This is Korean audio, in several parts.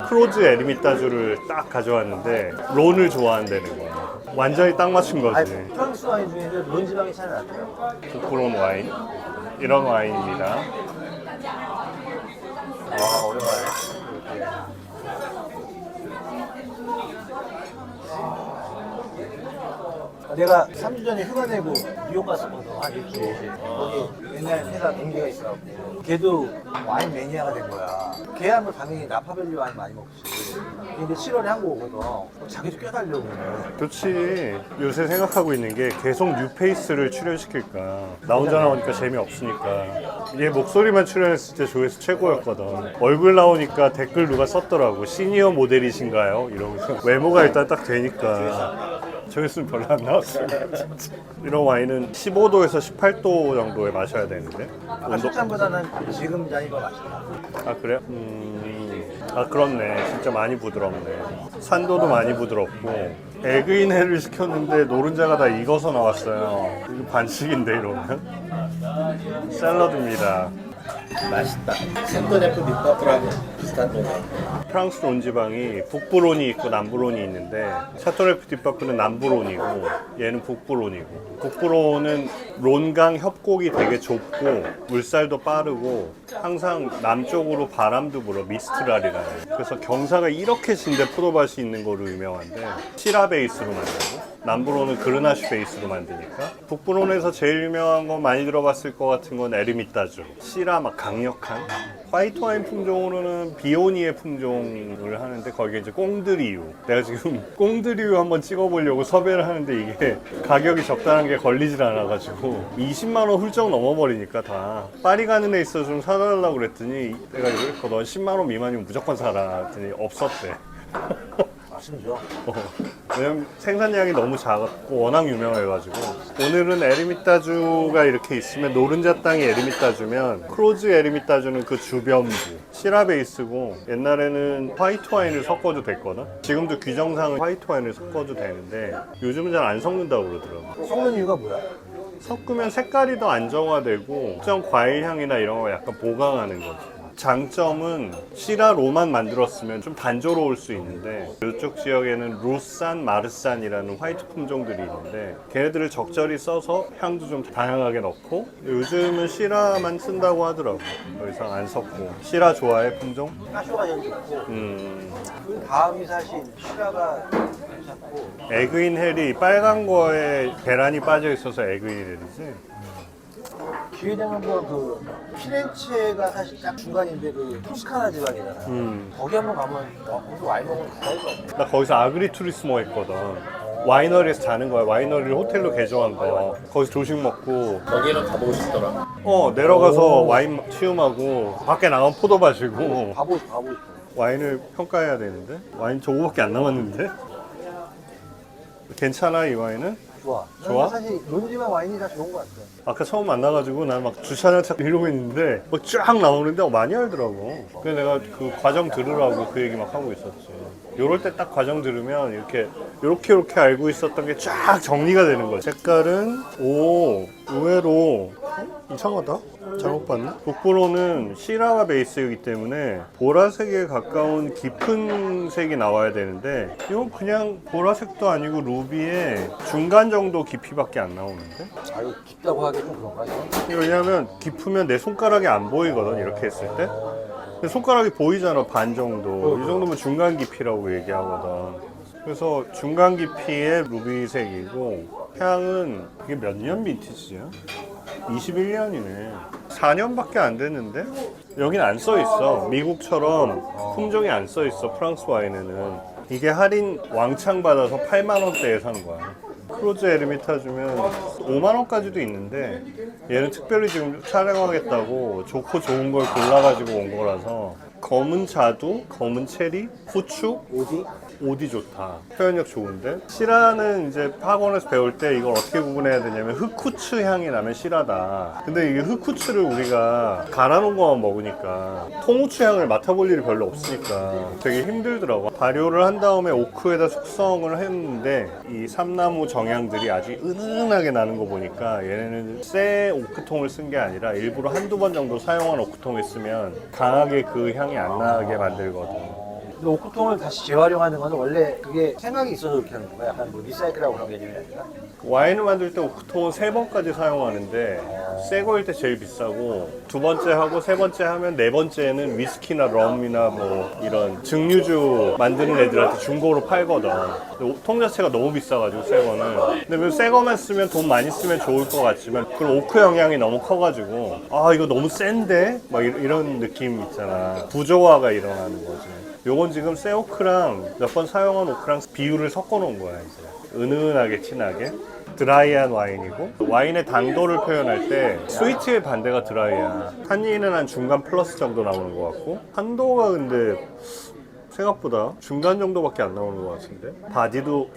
크로즈 에르미타주를 딱 가져왔는데 론을 좋아한다는 거야. 완전히 딱 맞춘 거지. 프랑스 와인 중에는 론 지방이 차이 나요. 북브론 와인, 이런 와인입니다. 와, 오랜만에. 내가 3주 전에 휴가 내고 뉴욕 갔었거든. 한 일주일. 거기 옛날 회사 동기가 있어갖고. 걔도 와인 매니아가 된 거야. 걔야뭐 당연히 나파밸리 와인 많이 먹지. 근데 7월에 한국 오거든. 자기도 껴달려고. 그렇지. 요새 생각하고 있는 게 계속 뉴페이스를 출연시킬까. 나 혼자 나오니까 재미없으니까. 얘 목소리만 출연했을 때 조회수 최고였거든. 얼굴 나오니까 댓글 누가 썼더라고. 시니어 모델이신가요? 이러면서. 외모가 일단 딱 되니까. 조회수는 별로 안 나왔어요. 이런 와인은 15도에서 18도 정도에 마셔야 되는데. 아까 술잔보다는 지금 잔이 더 맛있다. 아 그래요? 아 그렇네. 진짜 많이 부드럽네. 산도도 많이 부드럽고. 에그인회를 시켰는데 노른자가 다 익어서 나왔어요. 이거 반칙인데 이러면. 샐러드입니다. 맛있다. 생도네프 밑밥이랑 비슷한 거네. 프랑스 론 지방이 북부론이 있고 남부론이 있는데 샤토네프 뒷바프는 남부론이고 얘는 북부론이고, 북부론은 론강 협곡이 되게 좁고 물살도 빠르고 항상 남쪽으로 바람도 불어. 미스트랄이라는. 그래서 경사가 이렇게 진데 포도밭이 있는 거로 유명한데 시라 베이스로 만들고, 남부론은 그르나슈 베이스로 만드니까. 북부론에서 제일 유명한 거 많이 들어봤을 것 같은 건 에르미타주. 시라 막 강력한 화이트 와인 품종으로는 비오니의 품종을 하는데 거기에 이제 꽁드리유. 내가 지금 꽁드리유 한번 찍어보려고 섭외를 하는데 이게 가격이 적당한 게 걸리질 않아가지고 20만 원 훌쩍 넘어버리니까 다. 파리 가는 애 있어서 좀 사달라고 그랬더니 내가 이거 넌 10만 원 미만이면 무조건 사라 했더니 없었대. 맛있죠? 왜냐면 생산량이 너무 작았고 워낙 유명해가지고. 오늘은 에르미타주가 이렇게 있으면 노른자 땅이 에르미타주면 크로즈 에르미타주는 그 주변부 시라 베이스고, 옛날에는 화이트 와인을 섞어도 됐거든. 지금도 규정상은 화이트 와인을 섞어도 되는데 요즘은 잘 안 섞는다고 그러더라고. 섞는 이유가 뭐야? 섞으면 색깔이 더 안정화되고 특정 과일 향이나 이런 거 약간 보강하는 거지. 장점은 시라로만 만들었으면 좀 단조로울 수 있는데 이쪽 지역에는 루산, 마르산이라는 화이트 품종들이 있는데 걔네들을 적절히 써서 향도 좀 다양하게 넣고, 요즘은 시라만 쓴다고 하더라고. 더 이상 안 섞고. 시라 좋아해 품종? 카쇼가 제일 좋고 그 다음이 사실 시라가 괜찮고. 에그인 헬이 빨간 거에 계란이 빠져 있어서 에그인 헬이지. 기회 되면 그 피렌체가 사실 딱 중간인데 그 토스카나 지방이잖아. 거기 한번 가면 거기서 와인 먹으면 가야 될 것 같아. 나 거기서 아그리투리스모 했거든. 와이너리에서 자는 거야. 와이너리를 호텔로 개조한 거. 거기서 조식 먹고. 거기는 가보고 싶더라. 내려가서 와인 취음하고 밖에 나가면 포도 마시고 가보고 싶어. 와인을 평가해야 되는데 와인 저거밖에 안 남았는데. 괜찮아 이 와인은? 좋아. 좋아? 사실 론지방 와인이 다 좋은 것 같아. 아까 처음 만나가지고 난 막 주차장 찾고 이러고 있는데 뭐 쫙 나오는데 많이 알더라고. 그래서 내가 그 과정 들으라고 그 얘기 막 하고 있었지. 요럴 때 딱 과정 들으면 이렇게 알고 있었던 게 쫙 정리가 되는 거야. 색깔은 의외로 이상하다? 잘못 봤나? 북부로는 시라가 베이스이기 때문에 보라색에 가까운 깊은 색이 나와야 되는데 이건 그냥 보라색도 아니고 루비의 중간 정도 깊이밖에 안 나오는데? 아, 이거 깊다고 하기 좀 그런가? 이거? 왜냐면 깊으면 내 손가락이 안 보이거든, 이렇게 했을 때. 근데 손가락이 보이잖아, 반 정도. 이 정도면 중간 깊이라고 얘기하거든. 그래서 중간 깊이의 루비색이고, 향은 이게 몇 년 빈티지야? 21년이네. 4년밖에 안 됐는데? 여긴 안 써 있어. 미국처럼 품종이 안 써 있어, 프랑스 와인에는. 이게 할인 왕창 받아서 8만 원대에 산 거야. 크로즈 에르미타주면 5만 원까지도 있는데 얘는 특별히 지금 촬영하겠다고 좋고 좋은 걸 골라가지고 온 거라서. 검은 자두, 검은 체리, 후추, 오디 좋다. 표현력 좋은데? 시라는 이제 학원에서 배울 때 이걸 어떻게 구분해야 되냐면 흑후추 향이 나면 시라다. 근데 이게 흑후추를 우리가 갈아놓은 거만 먹으니까 통후추 향을 맡아볼 일이 별로 없으니까 되게 힘들더라고. 발효를 한 다음에 오크에다 숙성을 했는데 이 삼나무 정향들이 아주 은은하게 나는 거 보니까 얘네는 새 오크통을 쓴 게 아니라 일부러 한두 번 정도 사용한 오크통을 쓰면 강하게 그 향이 안 나게 만들거든. 근데 오크통을 다시 재활용하는 거는 원래 그게 생각이 있어서 그렇게 하는 거야? 약간 뭐 리사이클하고 그런 개념이 아니라? 와인을 만들 때 오크통은 3번까지 사용하는데 새 거일 때 제일 비싸고 두 번째 하고 세 번째 하면 네 번째는 위스키나 럼이나 뭐 이런 증류주 만드는 애들한테 중고로 팔거든. 근데 통 자체가 너무 비싸가지고 새 거는. 근데 새 거만 쓰면 돈 많이 쓰면 좋을 것 같지만 그럼 오크 영향이 너무 커가지고 아 이거 너무 센데? 막 이런 느낌 있잖아. 부조화가 일어나는 거지. 요건 지금 새 오크랑 몇 번 사용한 오크랑 비율을 섞어 놓은 거야 이제. 은은하게 진하게 드라이한 와인이고 와인의 당도를 표현할 때 스위트의 반대가 드라이야. 탄닌은 한 중간 플러스 정도 나오는 것 같고 탄도가 근데 생각보다 중간 정도밖에 안 나오는 것 같은데 바디도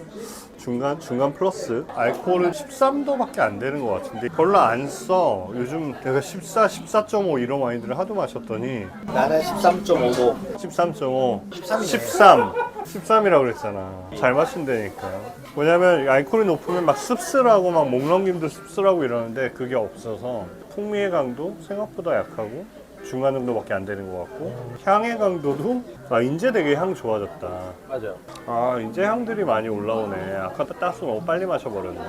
중간 플러스 알코올은 13도밖에 안 되는 것 같은데 별로 안 써. 요즘 내가 14, 14.5 이런 와인들을 하도 마셨더니 나는 13.5도. 13.5, 13이네. 13이라고 그랬잖아. 잘 마신다니까. 왜냐면 알코올이 높으면 막 씁쓸하고 막 목 넘김도 씁쓸하고 이러는데 그게 없어서 풍미의 강도 생각보다 약하고 중간 정도밖에 안 되는 것 같고 향의 강도도 이제 되게 향 좋아졌다. 맞아. 이제 향들이 많이 올라오네. 아까 따서 너무 빨리 마셔버렸네.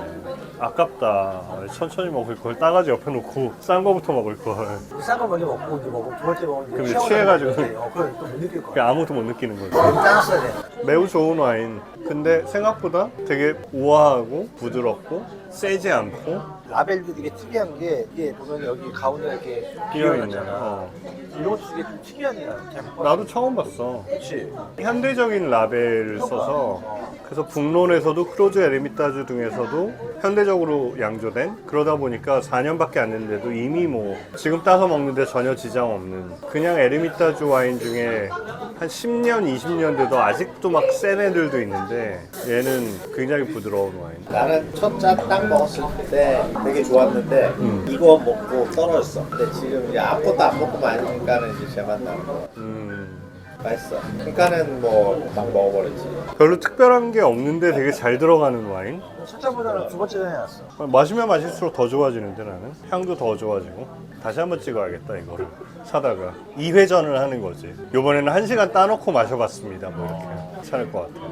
아깝다. 천천히 먹을 걸 따가지 옆에 놓고 싼 거부터 먹을 걸. 싼 거 먼저 먹고 이제 먹고 두 번째 먹으면 그럼 이제 이제 취해가지고. 그럼 또 못 느낄 거야. 그게 아무것도 못 느끼는 거지. 짜놨어야 돼. 매우 좋은 와인. 근데 생각보다 되게 우아하고 부드럽고 세지 않고 라벨도 되게 특이한 게 이게 보면 여기 가운데 이렇게 비어있는. 비어있잖아. 이런 것도 되게 좀 특이하네. 나도 처음 봤어. 그렇지. 현대적인 라벨을 써서 그래서 북론에서도 크로즈 에르미타주 등에서도 현대적으로 양조된 그러다 보니까 4년밖에 안 됐는데도 이미 뭐 지금 따서 먹는데 전혀 지장 없는 그냥 에르미타주 와인 중에 한 10년, 20년 돼도 아직도 막 센 애들도 있는데 얘는 굉장히 부드러운 와인. 나는 첫 잔 딱 먹었을 때 되게 좋았는데 이거 먹고 떨어졌어. 근데 지금 이제 아무것도 안 먹고 마시니까는 이제 제맛 나는 거. 맛있어. 그러니까는 뭐 막 먹어버렸지. 별로 특별한 게 없는데 되게 잘 들어가는 와인. 첫 잔보다는 두 번째 잔이 낫어. 마시면 마실수록 더 좋아지는데 나는 향도 더 좋아지고 다시 한번 찍어야겠다 이거를 사다가 2회전을 하는 거지. 요번에는 1시간 따놓고 마셔봤습니다 뭐 이렇게 괜찮을 것 같아요.